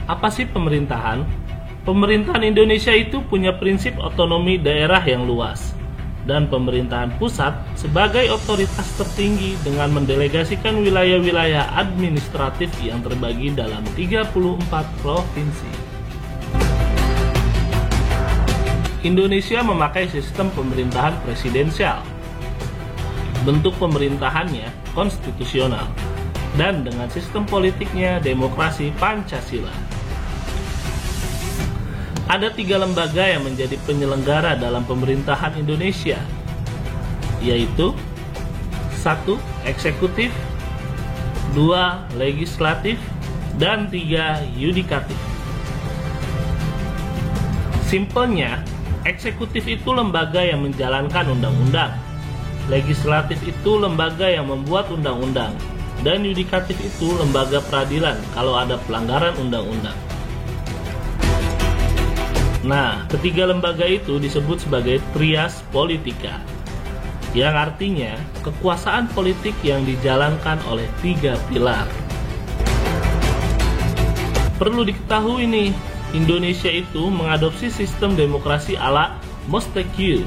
Apa sih pemerintahan? Pemerintahan Indonesia itu punya prinsip otonomi daerah yang luas dan pemerintahan pusat sebagai otoritas tertinggi dengan mendelegasikan wilayah-wilayah administratif yang terbagi dalam 34 provinsi. Indonesia memakai sistem pemerintahan presidensial. Bentuk pemerintahannya konstitusional dan dengan sistem politiknya demokrasi Pancasila. Ada 3 lembaga yang menjadi penyelenggara dalam pemerintahan Indonesia, yaitu 1. Eksekutif, 2. Legislatif, dan 3. Yudikatif. Simpelnya, eksekutif itu lembaga yang menjalankan undang-undang, legislatif itu lembaga yang membuat undang-undang, dan yudikatif itu lembaga peradilan kalau ada pelanggaran undang-undang. Nah, ketiga lembaga itu disebut sebagai trias politika, yang artinya kekuasaan politik yang dijalankan oleh 3 pilar. Perlu diketahui nih, Indonesia itu mengadopsi sistem demokrasi ala Montesquieu,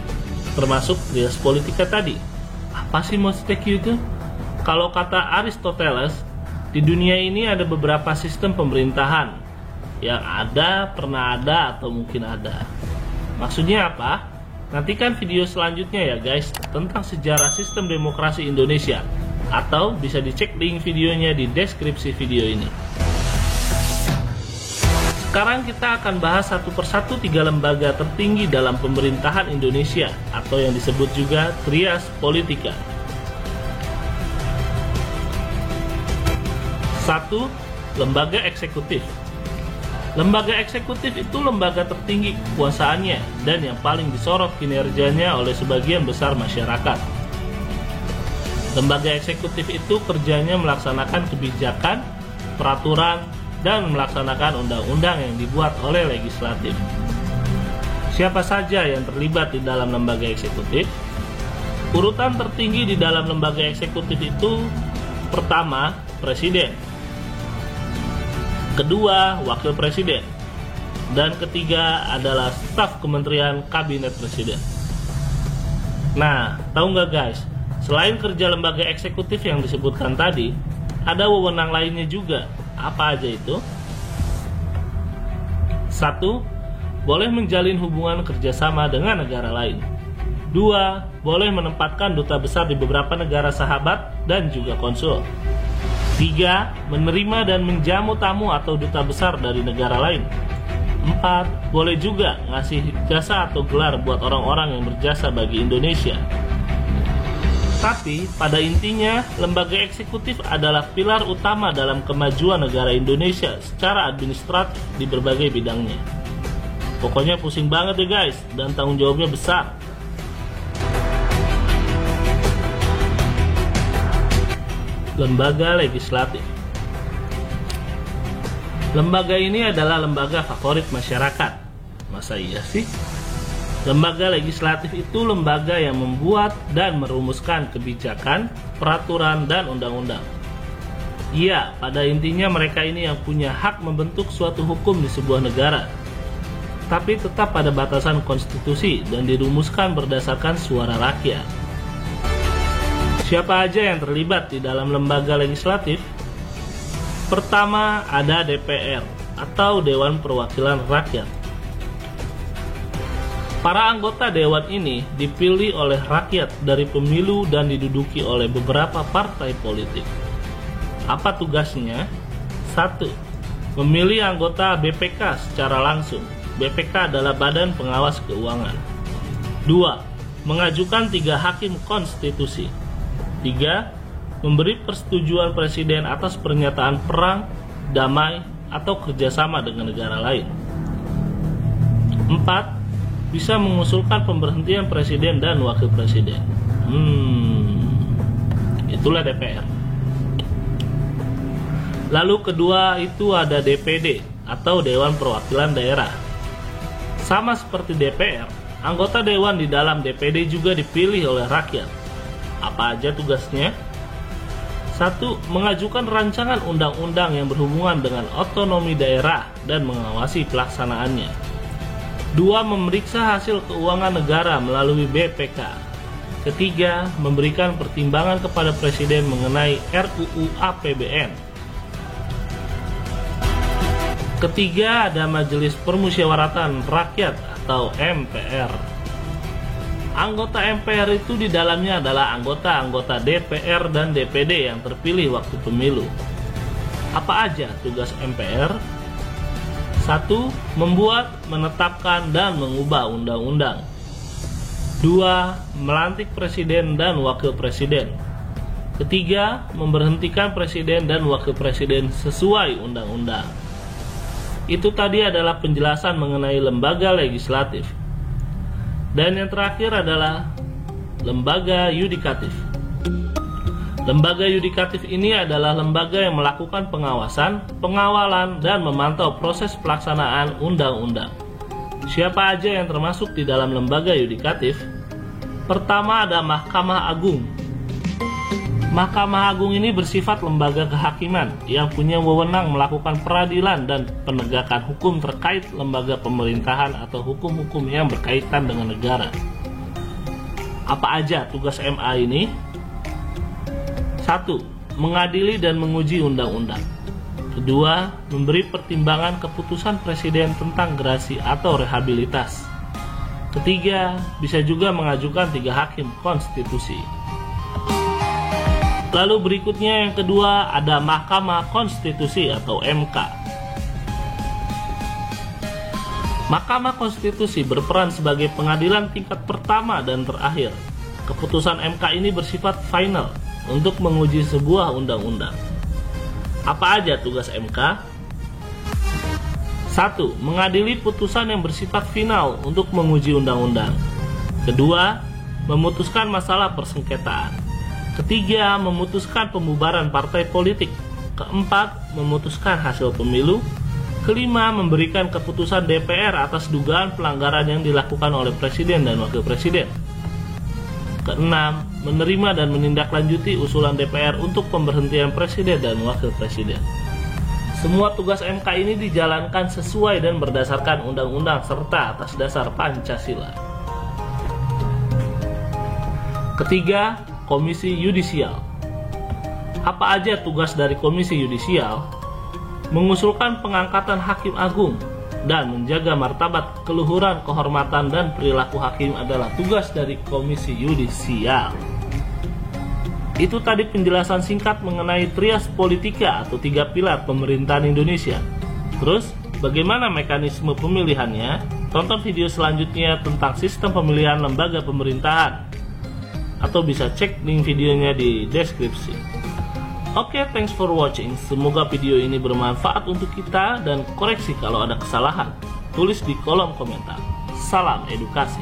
termasuk trias politika tadi. Apa sih Montesquieu itu? Kalau kata Aristoteles, di dunia ini ada beberapa sistem pemerintahan yang ada, pernah ada, atau mungkin ada. Maksudnya apa? Nantikan video selanjutnya ya guys, tentang sejarah sistem demokrasi Indonesia, atau bisa dicek link videonya di deskripsi video ini. Sekarang kita akan bahas satu persatu 3 lembaga tertinggi dalam pemerintahan Indonesia, atau yang disebut juga trias politika. 1. Lembaga eksekutif. Lembaga eksekutif itu lembaga tertinggi kekuasaannya dan yang paling disorot kinerjanya oleh sebagian besar masyarakat. Lembaga eksekutif itu kerjanya melaksanakan kebijakan, peraturan, dan melaksanakan undang-undang yang dibuat oleh legislatif. Siapa saja yang terlibat di dalam lembaga eksekutif? Urutan tertinggi di dalam lembaga eksekutif itu, pertama, presiden, kedua, wakil presiden, dan ketiga adalah staf kementerian kabinet presiden. Nah, tahu nggak guys, selain kerja lembaga eksekutif yang disebutkan tadi, ada wewenang lainnya juga. Apa aja itu? 1. Boleh menjalin hubungan kerjasama dengan negara lain. 2. Boleh menempatkan duta besar di beberapa negara sahabat dan juga konsul. 3. Menerima dan menjamu tamu atau duta besar dari negara lain. 4. Boleh juga ngasih jasa atau gelar buat orang-orang yang berjasa bagi Indonesia. Tapi pada intinya, lembaga eksekutif adalah pilar utama dalam kemajuan negara Indonesia secara administratif di berbagai bidangnya. Pokoknya pusing banget ya guys, dan tanggung jawabnya besar. Lembaga legislatif. Lembaga ini adalah lembaga favorit masyarakat. Masa iya sih? Lembaga legislatif itu lembaga yang membuat dan merumuskan kebijakan, peraturan, dan undang-undang. Iya, pada intinya mereka ini yang punya hak membentuk suatu hukum di sebuah negara, tapi tetap pada batasan konstitusi dan dirumuskan berdasarkan suara rakyat. Siapa aja yang terlibat di dalam lembaga legislatif? Pertama, ada DPR atau Dewan Perwakilan Rakyat. Para anggota dewan ini dipilih oleh rakyat dari pemilu dan diduduki oleh beberapa partai politik. Apa tugasnya? 1. Memilih anggota BPK secara langsung. BPK adalah Badan Pengawas Keuangan. 2. Mengajukan 3 hakim konstitusi. 3. Memberi persetujuan presiden atas pernyataan perang, damai, atau kerjasama dengan negara lain. 4. Bisa mengusulkan pemberhentian presiden dan wakil presiden. Itulah DPR. Lalu kedua itu ada DPD atau Dewan Perwakilan Daerah. Sama seperti DPR, anggota dewan di dalam DPD juga dipilih oleh rakyat. Apa aja tugasnya? 1. Mengajukan rancangan undang-undang yang berhubungan dengan otonomi daerah dan mengawasi pelaksanaannya. 2. Memeriksa hasil keuangan negara melalui BPK. Ketiga, memberikan pertimbangan kepada Presiden mengenai RUU APBN. Ketiga, ada Majelis Permusyawaratan Rakyat atau MPR. Anggota MPR itu di dalamnya adalah anggota-anggota DPR dan DPD yang terpilih waktu pemilu. Apa aja tugas MPR? 1. Membuat, menetapkan, dan mengubah undang-undang. 2. Melantik presiden dan wakil presiden. Ketiga, memberhentikan presiden dan wakil presiden sesuai undang-undang. Itu tadi adalah penjelasan mengenai lembaga legislatif. Dan yang terakhir adalah lembaga yudikatif. Lembaga yudikatif ini adalah lembaga yang melakukan pengawasan, pengawalan, dan memantau proses pelaksanaan undang-undang. Siapa aja yang termasuk di dalam lembaga yudikatif? Pertama ada Mahkamah Agung. Mahkamah Agung ini bersifat lembaga kehakiman yang punya wewenang melakukan peradilan dan penegakan hukum terkait lembaga pemerintahan atau hukum-hukum yang berkaitan dengan negara. Apa aja tugas MA ini? 1. Mengadili dan menguji undang-undang. Kedua, memberi pertimbangan keputusan presiden tentang gerasi atau rehabilitas. Ketiga, bisa juga mengajukan 3 hakim konstitusi. Lalu berikutnya yang kedua ada Mahkamah Konstitusi atau MK. Mahkamah Konstitusi berperan sebagai pengadilan tingkat pertama dan terakhir. Keputusan MK ini bersifat final untuk menguji sebuah undang-undang. Apa aja tugas MK? 1. Mengadili putusan yang bersifat final untuk menguji undang-undang. Kedua, memutuskan masalah persengketaan. Ketiga, memutuskan pembubaran partai politik. Keempat, memutuskan hasil pemilu. Kelima, memberikan keputusan DPR atas dugaan pelanggaran yang dilakukan oleh presiden dan wakil presiden. Keenam, menerima dan menindaklanjuti usulan DPR untuk pemberhentian presiden dan wakil presiden. Semua tugas MK ini dijalankan sesuai dan berdasarkan undang-undang serta atas dasar Pancasila. Ketiga, Komisi Yudisial. Apa aja tugas dari Komisi Yudisial? Mengusulkan pengangkatan hakim agung dan menjaga martabat, keluhuran, kehormatan, dan perilaku hakim adalah tugas dari Komisi Yudisial. Itu tadi penjelasan singkat mengenai trias politika atau 3 pilar pemerintahan Indonesia. Terus, bagaimana mekanisme pemilihannya? Tonton video selanjutnya tentang sistem pemilihan lembaga pemerintahan. Atau bisa cek link videonya di deskripsi. Oke, thanks for watching. Semoga video ini bermanfaat untuk kita dan koreksi kalau ada kesalahan. Tulis di kolom komentar. Salam edukasi.